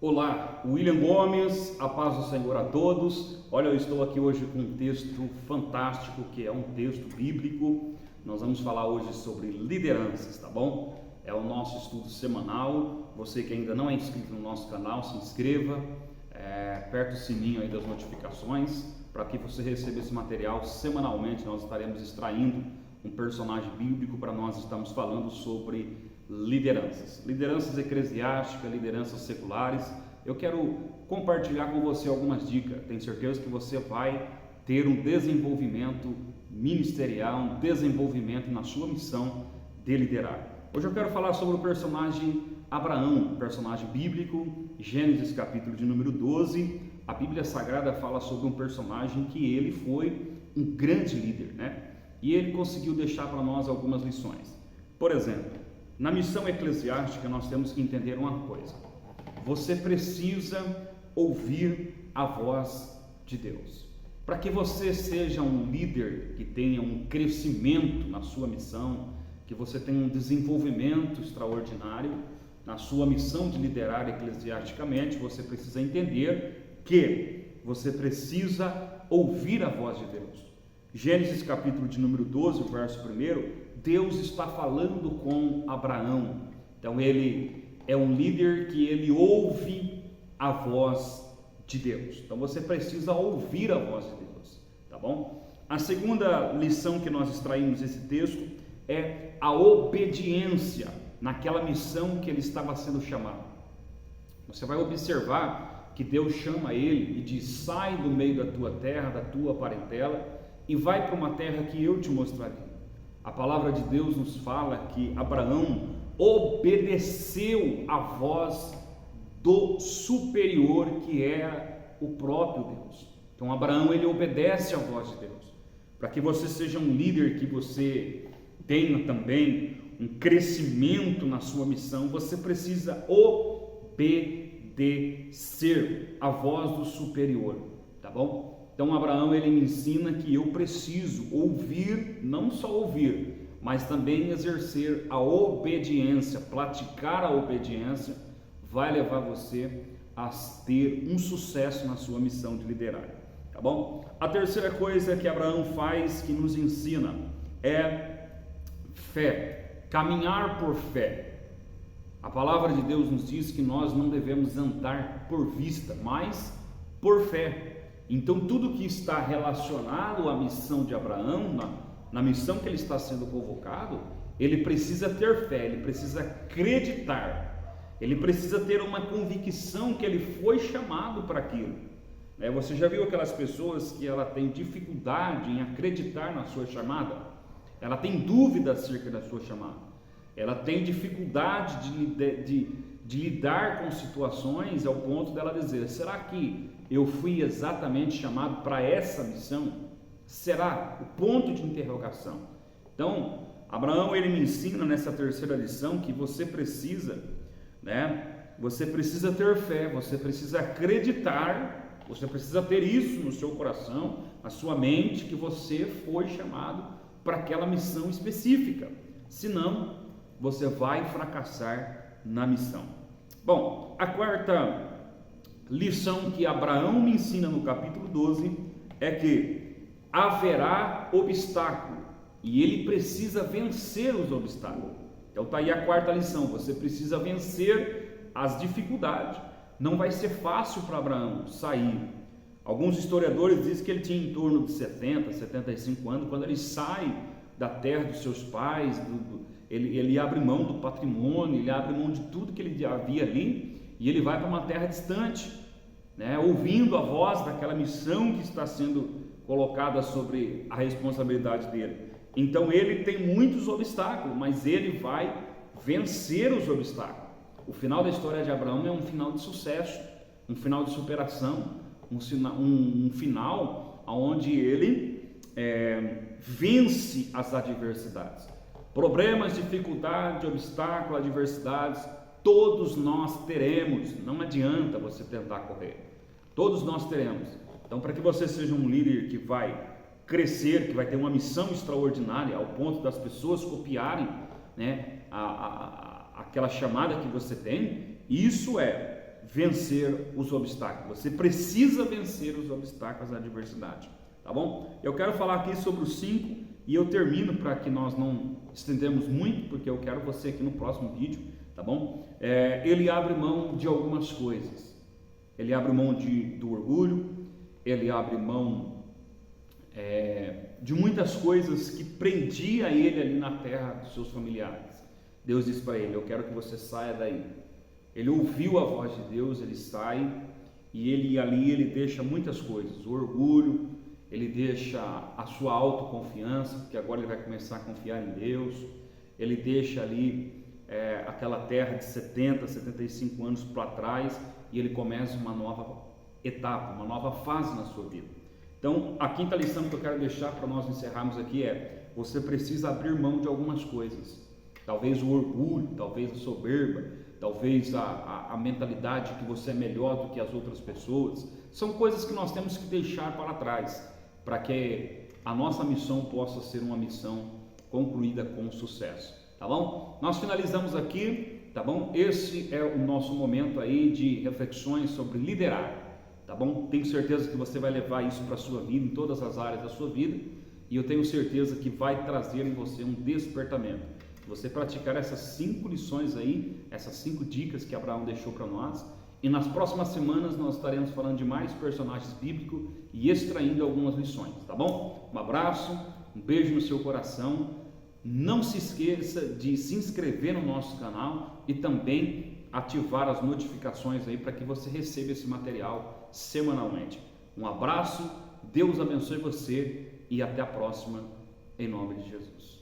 Olá, William Gomes, a paz do Senhor a todos. Olha, eu estou aqui hoje com um texto fantástico, que é um texto bíblico. Nós vamos falar hoje sobre lideranças, tá bom? É o nosso estudo semanal. Você que ainda não é inscrito no nosso canal, se inscreva, aperte o sininho aí das notificações, para que você receba esse material semanalmente. Nós estaremos extraindo um personagem bíblico para nós estamos falando sobre lideranças eclesiásticas, lideranças seculares. Eu quero compartilhar com você algumas dicas. Tenho certeza que você vai ter um desenvolvimento ministerial, um desenvolvimento na sua missão de liderar. Hoje eu quero falar sobre o personagem Abraão, um personagem bíblico. Gênesis capítulo de número 12, a Bíblia Sagrada fala sobre um personagem que ele foi um grande líder, né? E ele conseguiu deixar para nós algumas lições. Por exemplo, na missão eclesiástica nós temos que entender uma coisa: você precisa ouvir a voz de Deus. Para que você seja um líder que tenha um crescimento na sua missão, que você tenha um desenvolvimento extraordinário na sua missão de liderar eclesiasticamente, você precisa entender que você precisa ouvir a voz de Deus. Gênesis capítulo de número 12, verso 1, Deus está falando com Abraão. Então ele é um líder que ele ouve a voz de Deus. Então você precisa ouvir a voz de Deus, tá bom? A segunda lição que nós extraímos desse texto é a obediência naquela missão que ele estava sendo chamado. Você vai observar que Deus chama ele e diz: sai do meio da tua terra, da tua parentela, e vai para uma terra que eu te mostrarei. A palavra de Deus nos fala que Abraão obedeceu a voz do superior, que era o próprio Deus. Então Abraão, ele obedece a voz de Deus. Para que você seja um líder, que você tenha também um crescimento na sua missão, você precisa obedecer a voz do superior, tá bom? Então Abraão, ele me ensina que eu preciso ouvir, não só ouvir, mas também exercer a obediência. Praticar a obediência vai levar você a ter um sucesso na sua missão de liderar, tá bom? A terceira coisa que Abraão faz, que nos ensina, é fé, caminhar por fé. A palavra de Deus nos diz que nós não devemos andar por vista, mas por fé. Então tudo que está relacionado à missão de Abraão, na missão que ele está sendo convocado, ele precisa ter fé, ele precisa acreditar, ele precisa ter uma convicção que ele foi chamado para aquilo. Você já viu aquelas pessoas que ela tem dificuldade em acreditar na sua chamada? Ela tem dúvida acerca da sua chamada, ela tem dificuldade de lidar com situações ao ponto dela dizer: será que eu fui exatamente chamado para essa missão? Será? O ponto de interrogação. Então, Abraão, ele me ensina nessa terceira lição que você precisa, você precisa ter fé, você precisa acreditar, você precisa ter isso no seu coração, na sua mente, que você foi chamado para aquela missão específica. Senão, você vai fracassar na missão. Bom, a quarta lição que Abraão me ensina no capítulo 12 é que haverá obstáculo e ele precisa vencer os obstáculos. Então está aí a quarta lição: você precisa vencer as dificuldades. Não vai ser fácil para Abraão sair. Alguns historiadores dizem que ele tinha em torno de 70, 75 anos quando ele sai da terra dos seus pais. Ele abre mão do patrimônio, ele abre mão de tudo que ele havia ali, e ele vai para uma terra distante, ouvindo a voz daquela missão que está sendo colocada sobre a responsabilidade dele. Então ele tem muitos obstáculos, mas ele vai vencer os obstáculos. O final da história de Abraão é um final de sucesso, um final de superação, um final onde ele vence as adversidades. Problemas, dificuldades, obstáculos, adversidades, todos nós teremos. Não adianta você tentar correr, todos nós teremos. Então, para que você seja um líder que vai crescer, que vai ter uma missão extraordinária ao ponto das pessoas copiarem aquela chamada que você tem, isso é vencer os obstáculos. Você precisa vencer os obstáculos da adversidade, tá bom? Eu quero falar aqui sobre os 5 e eu termino para que nós não estendemos muito, porque eu quero você aqui no próximo vídeo, tá bom? Ele abre mão de algumas coisas. Ele abre mão do orgulho, ele abre mão de muitas coisas que prendia ele ali na terra dos seus familiares. Deus disse para ele: eu quero que você saia daí. Ele ouviu a voz de Deus, ele sai e ele deixa muitas coisas, o orgulho, ele deixa a sua autoconfiança, porque agora ele vai começar a confiar em Deus, ele deixa ali aquela terra de 70, 75 anos para trás e ele começa uma nova etapa, uma nova fase na sua vida. Então, a quinta lição que eu quero deixar para nós encerrarmos aqui você precisa abrir mão de algumas coisas. Talvez o orgulho, talvez a soberba, talvez a mentalidade que você é melhor do que as outras pessoas. São coisas que nós temos que deixar para trás, para que a nossa missão possa ser uma missão concluída com sucesso, tá bom? Nós finalizamos aqui, tá bom? Esse é o nosso momento aí de reflexões sobre liderar. Tá bom? Tenho certeza que você vai levar isso para a sua vida, em todas as áreas da sua vida, e eu tenho certeza que vai trazer em você um despertamento. Se você praticar essas 5 lições aí, essas 5 dicas que Abraão deixou para nós, e nas próximas semanas nós estaremos falando de mais personagens bíblicos e extraindo algumas lições, tá bom? Um abraço, um beijo no seu coração, não se esqueça de se inscrever no nosso canal e também ativar as notificações aí para que você receba esse material semanalmente. Um abraço, Deus abençoe você e até a próxima, em nome de Jesus.